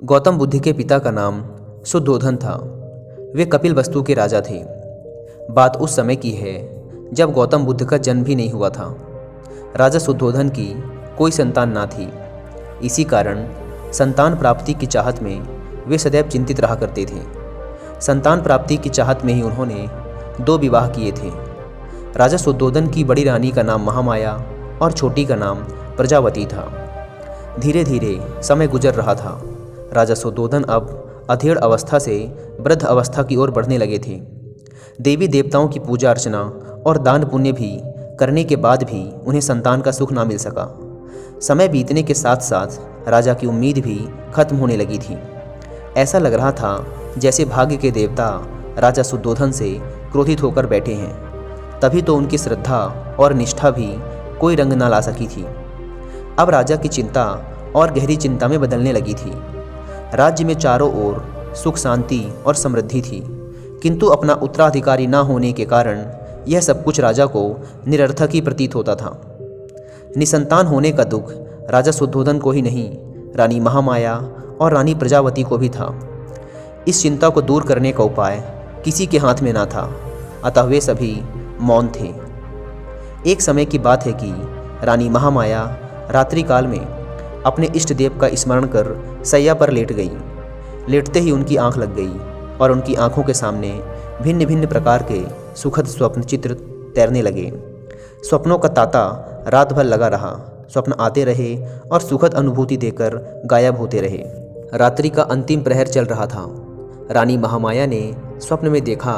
गौतम बुद्ध के पिता का नाम शुद्धोधन था। वे कपिलवस्तु के राजा थे। बात उस समय की है जब गौतम बुद्ध का जन्म भी नहीं हुआ था। राजा शुद्धोधन की कोई संतान ना थी। इसी कारण संतान प्राप्ति की चाहत में वे सदैव चिंतित रहा करते थे। संतान प्राप्ति की चाहत में ही उन्होंने 2 विवाह किए थे। राजा शुद्धोधन की बड़ी रानी का नाम महामाया और छोटी का नाम प्रजावती था। धीरे धीरे समय गुजर रहा था। राजा शुद्धोधन अब अधेड़ अवस्था से वृद्ध अवस्था की ओर बढ़ने लगे थे। देवी देवताओं की पूजा अर्चना और दान पुण्य भी करने के बाद भी उन्हें संतान का सुख ना मिल सका। समय बीतने के साथ साथ राजा की उम्मीद भी खत्म होने लगी थी। ऐसा लग रहा था जैसे भाग्य के देवता राजा शुद्धोधन से क्रोधित होकर बैठे हैं। तभी तो उनकी श्रद्धा और निष्ठा भी कोई रंग ना ला सकी थी। अब राजा की चिंता और गहरी चिंता में बदलने लगी थी। राज्य में चारों ओर सुख शांति और समृद्धि थी, किंतु अपना उत्तराधिकारी न होने के कारण यह सब कुछ राजा को निरर्थक ही प्रतीत होता था। निसंतान होने का दुख राजा शुद्धोधन को ही नहीं, रानी महामाया और रानी प्रजावती को भी था। इस चिंता को दूर करने का उपाय किसी के हाथ में ना था, अतः वे सभी मौन थे। एक समय की बात है कि रानी महामाया रात्रि काल में अपने इष्ट देव का स्मरण कर सैया पर लेट गई। लेटते ही उनकी आंख लग गई और उनकी आंखों के सामने भिन्न भिन्न प्रकार के सुखद स्वप्न चित्र तैरने लगे। स्वप्नों का तांता रात भर लगा रहा। स्वप्न आते रहे और सुखद अनुभूति देकर गायब होते रहे। रात्रि का अंतिम प्रहर चल रहा था। रानी महामाया ने स्वप्न में देखा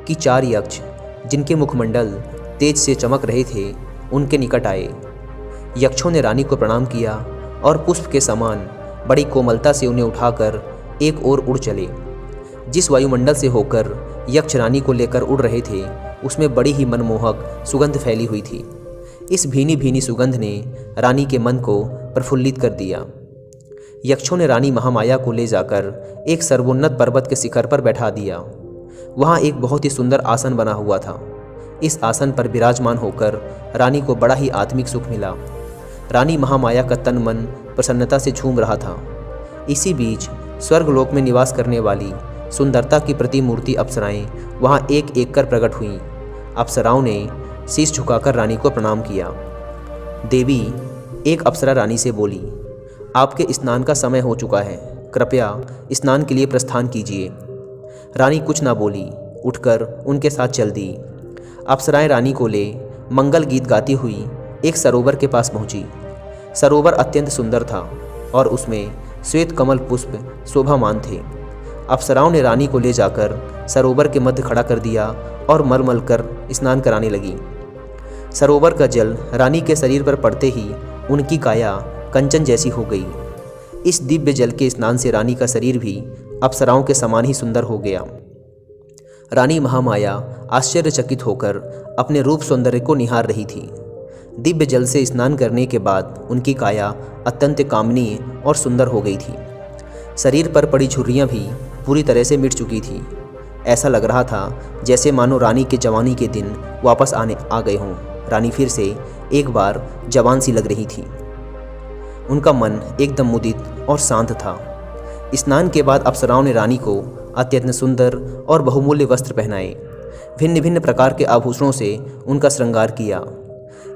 कि 4 यक्ष, जिनके मुखमंडल तेज से चमक रहे थे, उनके निकट आए। यक्षों ने रानी को प्रणाम किया और पुष्प के समान बड़ी कोमलता से उन्हें उठाकर एक ओर उड़ चले। जिस वायुमंडल से होकर यक्ष रानी को लेकर उड़ रहे थे, उसमें बड़ी ही मनमोहक सुगंध फैली हुई थी। इस भीनी भीनी सुगंध ने रानी के मन को प्रफुल्लित कर दिया। यक्षों ने रानी महामाया को ले जाकर एक सर्वोन्नत पर्वत के शिखर पर बैठा दिया। वहाँ एक बहुत ही सुंदर आसन बना हुआ था। इस आसन पर विराजमान होकर रानी को बड़ा ही आत्मिक सुख मिला। रानी महामाया का तन मन प्रसन्नता से झूम रहा था। इसी बीच स्वर्गलोक में निवास करने वाली सुंदरता की प्रतिमूर्ति अप्सराएं वहाँ एक एक कर प्रकट हुईं। अप्सराओं ने शीश झुकाकर रानी को प्रणाम किया। देवी, एक अप्सरा रानी से बोली, आपके स्नान का समय हो चुका है, कृपया स्नान के लिए प्रस्थान कीजिए। रानी कुछ ना बोली, उठकर उनके साथ चल दी। अप्सराएं रानी को ले मंगल गीत गाती हुई एक सरोवर के पास पहुंची। सरोवर अत्यंत सुंदर था और उसमें श्वेत कमल पुष्प शोभामान थे। अप्सराओं ने रानी को ले जाकर सरोवर के मध्य खड़ा कर दिया और मलमल कर स्नान कराने लगी। सरोवर का जल रानी के शरीर पर पड़ते ही उनकी काया कंचन जैसी हो गई। इस दिव्य जल के स्नान से रानी का शरीर भी अप्सराओं के समान ही सुंदर हो गया। रानी महामाया आश्चर्यचकित होकर अपने रूप सौंदर्य को निहार रही थी। दिव्य जल से स्नान करने के बाद उनकी काया अत्यंत कामनीय और सुंदर हो गई थी। शरीर पर पड़ी झुर्रियाँ भी पूरी तरह से मिट चुकी थी। ऐसा लग रहा था जैसे मानो रानी के जवानी के दिन वापस आ गए हों। रानी फिर से एक बार जवान सी लग रही थी। उनका मन एकदम मुदित और शांत था। स्नान के बाद अप्सराओं ने रानी को अत्यंत सुंदर और बहुमूल्य वस्त्र पहनाए। भिन्न भिन्न प्रकार के आभूषणों से उनका श्रृंगार किया।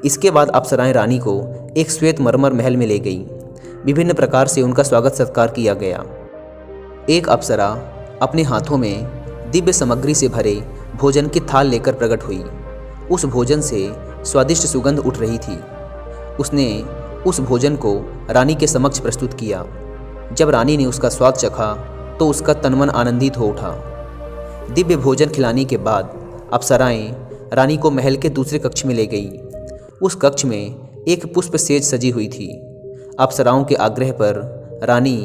इसके बाद अप्सराएं रानी को एक श्वेत मरमर महल में ले गई। विभिन्न प्रकार से उनका स्वागत सत्कार किया गया। एक अप्सरा अपने हाथों में दिव्य सामग्री से भरे भोजन की थाल लेकर प्रकट हुई। उस भोजन से स्वादिष्ट सुगंध उठ रही थी। उसने उस भोजन को रानी के समक्ष प्रस्तुत किया। जब रानी ने उसका स्वाद चखा तो उसका तनमन आनंदित हो उठा। दिव्य भोजन खिलाने के बाद अप्सराएं रानी को महल के दूसरे कक्ष में ले गई। उस कक्ष में एक पुष्प सेज सजी हुई थी। अप्सराओं के आग्रह पर रानी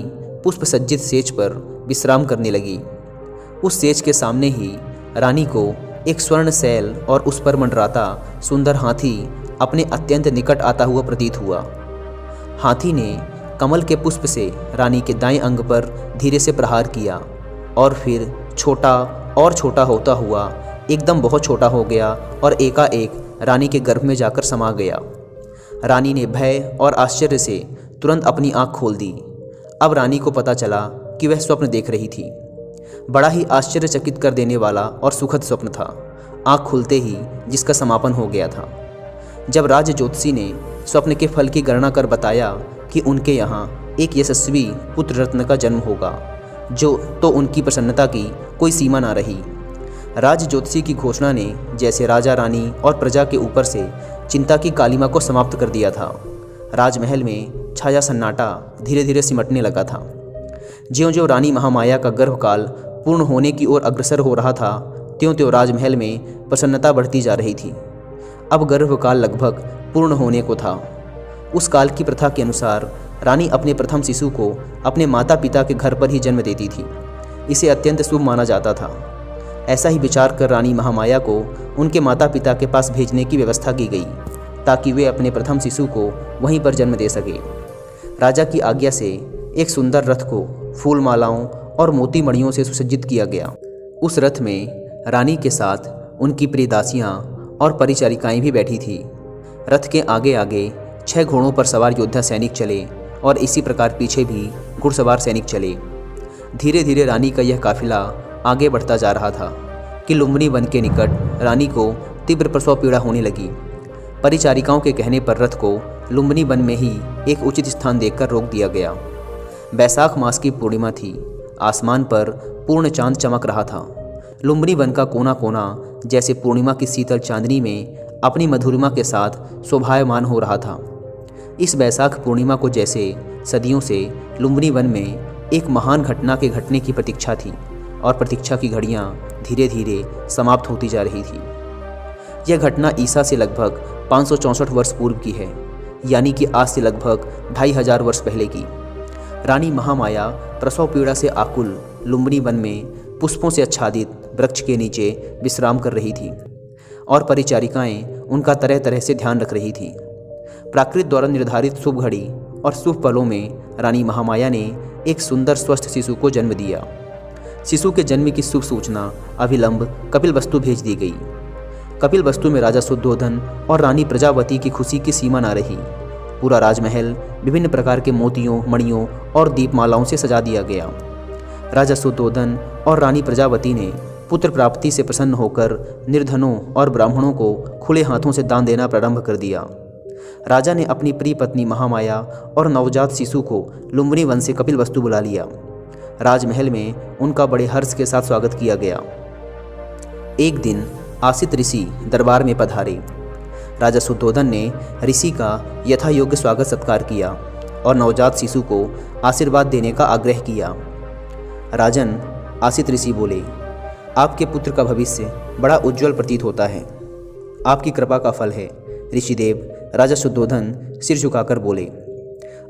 पुष्प सज्जित सेज पर विश्राम करने लगी। उस सेज के सामने ही रानी को एक स्वर्ण शैल और उस पर मंडराता सुंदर हाथी अपने अत्यंत निकट आता हुआ प्रतीत हुआ। हाथी ने कमल के पुष्प से रानी के दाएं अंग पर धीरे से प्रहार किया और फिर छोटा और छोटा होता हुआ एकदम बहुत छोटा हो गया और एकाएक रानी के गर्भ में जाकर समा गया। रानी ने भय और आश्चर्य से तुरंत अपनी आंख खोल दी। अब रानी को पता चला कि वह स्वप्न देख रही थी। बड़ा ही आश्चर्यचकित कर देने वाला और सुखद स्वप्न था। आँख खुलते ही जिसका समापन हो गया था। जब राज ज्योतिषी ने स्वप्न के फल की गणना कर बताया कि उनके यहाँ एक यशस्वी पुत्र रत्न का जन्म होगा, तो उनकी प्रसन्नता की कोई सीमा ना रही। राज ज्योतिषी की घोषणा ने जैसे राजा रानी और प्रजा के ऊपर से चिंता की कालिमा को समाप्त कर दिया था। राजमहल में छाया सन्नाटा धीरे धीरे सिमटने लगा था। ज्यों-ज्यों रानी महामाया का गर्भकाल पूर्ण होने की ओर अग्रसर हो रहा था, त्यों-त्यों राजमहल में प्रसन्नता बढ़ती जा रही थी। अब गर्भकाल लगभग पूर्ण होने को था। उस काल की प्रथा के अनुसार रानी अपने प्रथम शिशु को अपने माता पिता के घर पर ही जन्म देती थी। इसे अत्यंत शुभ माना जाता था। ऐसा ही विचार कर रानी महामाया को उनके माता पिता के पास भेजने की व्यवस्था की गई, ताकि वे अपने प्रथम शिशु को वहीं पर जन्म दे सके। राजा की आज्ञा से एक सुंदर रथ को फूल मालाओं और मोती मणियों से सुसज्जित किया गया। उस रथ में रानी के साथ उनकी प्रिय दासियाँ और परिचारिकाएं भी बैठी थी। रथ के आगे आगे 6 घोड़ों पर सवार योद्धा सैनिक चले और इसी प्रकार पीछे भी घुड़सवार सैनिक चले। धीरे धीरे रानी का यह काफिला आगे बढ़ता जा रहा था कि लुम्बिनी वन के निकट रानी को तीव्र प्रसव पीड़ा होने लगी। परिचारिकाओं के कहने पर रथ को लुम्बिनी वन में ही एक उचित स्थान देखकर रोक दिया गया। बैसाख मास की पूर्णिमा थी। आसमान पर पूर्ण चांद चमक रहा था। लुम्बिनी वन का कोना कोना जैसे पूर्णिमा की शीतल चांदनी में अपनी मधुरिमा के साथ शोभायमान हो रहा था। इस बैसाख पूर्णिमा को जैसे सदियों से लुम्बिनी वन में एक महान घटना के घटने की प्रतीक्षा थी, और प्रतीक्षा की घड़ियां धीरे धीरे समाप्त होती जा रही थी। यह घटना ईसा से लगभग 564 वर्ष पूर्व की है, यानी कि आज से लगभग 2500 वर्ष पहले की। रानी महामाया प्रसव पीड़ा से आकुल लुम्बिनी वन में पुष्पों से आच्छादित वृक्ष के नीचे विश्राम कर रही थी, और परिचारिकाएं उनका तरह तरह से ध्यान रख रही थी। प्राकृत द्वारा निर्धारित शुभ घड़ी और शुभ पलों में रानी महामाया ने एक सुंदर स्वस्थ शिशु को जन्म दिया। शिशु के जन्म की शुभ सूचना अभिलंब कपिलवस्तु भेज दी गई। कपिलवस्तु में राजा शुद्धोधन और रानी प्रजावती की खुशी की सीमा न रही। पूरा राजमहल विभिन्न प्रकार के मोतियों, मणियों और दीपमालाओं से सजा दिया गया। राजा शुद्धोधन और रानी प्रजावती ने पुत्र प्राप्ति से प्रसन्न होकर निर्धनों और ब्राह्मणों को खुले हाथों से दान देना प्रारंभ कर दिया। राजा ने अपनी प्रिय पत्नी महामाया और नवजात शिशु को लुम्बिनी वन से कपिलवस्तु बुला लिया। राजमहल में उनका बड़े हर्ष के साथ स्वागत किया गया। एक दिन आसित ऋषि दरबार में पधारे। राजा शुद्धोधन ने ऋषि का यथा योग्य स्वागत सत्कार किया और नवजात शिशु को आशीर्वाद देने का आग्रह किया। राजन, आसित ऋषि बोले, आपके पुत्र का भविष्य बड़ा उज्जवल प्रतीत होता है। आपकी कृपा का फल है। ऋषिदेव राजा शुद्धोधन सिर झुकाकर बोले,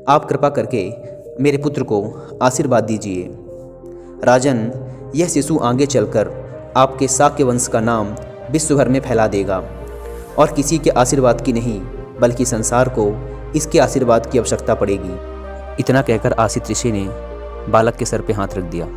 आप कृपा करके मेरे पुत्र को आशीर्वाद दीजिए। राजन, यह शिशु आगे चलकर आपके शाक्य वंश का नाम विश्व भर में फैला देगा, और किसी के आशीर्वाद की नहीं बल्कि संसार को इसके आशीर्वाद की आवश्यकता पड़ेगी। इतना कहकर आसित ऋषि ने बालक के सर पे हाथ रख दिया।